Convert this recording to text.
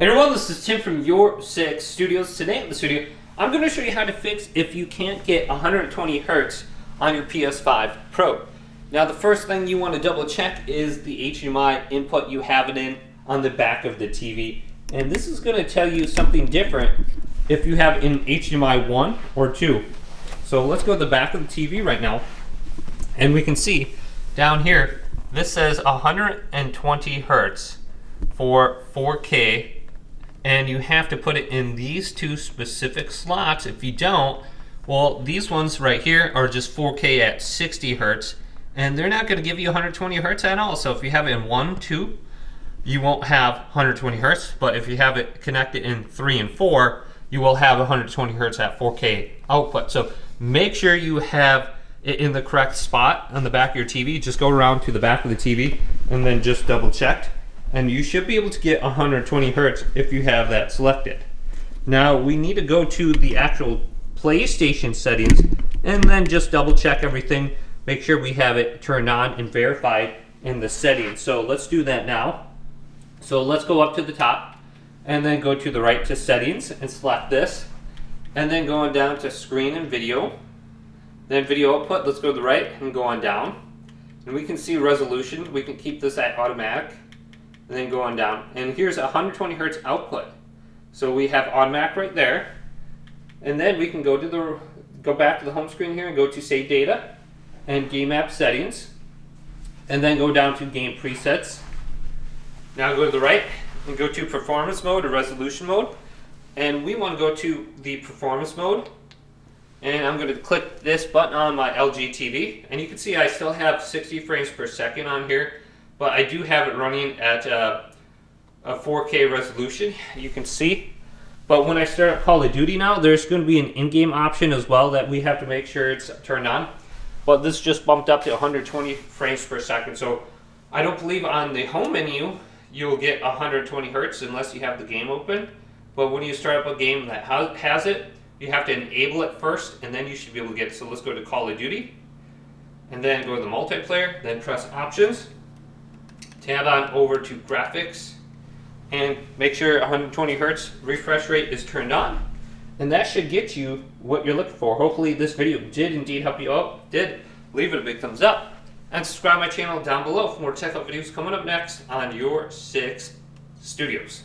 Hey everyone, this is Tim from Your 6 Studios. Today in the studio, I'm going to show you how to fix if you can't get 120 Hz on your PS5 Pro. Now the first thing you want to double check is the HDMI input you have it in on the back of the TV. And this is going to tell you something different if you have an HDMI 1 or 2. So let's go to the back of the TV right now, and we can see down here, this says 120 Hz for 4K. And you have to put it in these two specific slots. If you don't, well, these ones right here are just 4K at 60 Hertz, and they're not going to give you 120 Hertz at all. So if you have it in 1, 2, you won't have 120 Hertz, but if you have it connected in 3 and 4, you will have 120 Hertz at 4K output. So make sure you have it in the correct spot on the back of your TV. Just go around to the back of the TV and then just double check. And you should be able to get 120 Hertz if you have that selected. Now we need to go to the actual PlayStation settings and then just double check everything. Make sure we have it turned on and verified in the settings. So let's do that now. So let's go up to the top and then go to the right to settings and select this. And then going down to screen and video. Then video output, let's go to the right and go on down. And we can see resolution. We can keep this at automatic. And then go on down, and here's 120 Hertz output. So we have automatic right there, and then we can go back to the home screen here and go to save data and game app settings, and then go down to game presets. Now go to the right and go to performance mode or resolution mode, and we want to go to the performance mode. And I'm going to click this button on my LG TV, and you can see I still have 60 frames per second on here. But I do have it running at a 4K resolution, you can see. But when I start up Call of Duty now, there's going to be an in-game option as well that we have to make sure it's turned on. But this just bumped up to 120 frames per second. So I don't believe on the home menu you'll get 120 Hertz unless you have the game open. But when you start up a game that has it, you have to enable it first, and then you should be able to get it. So let's go to Call of Duty, and then go to the multiplayer, then press Options. Tab on over to graphics and make sure 120 Hertz refresh rate is turned on, and that should get you what you're looking for. Hopefully this video did indeed help you out. Did, leave it a big thumbs up and subscribe my channel down below for more tech videos coming up next on Your 6 Studios.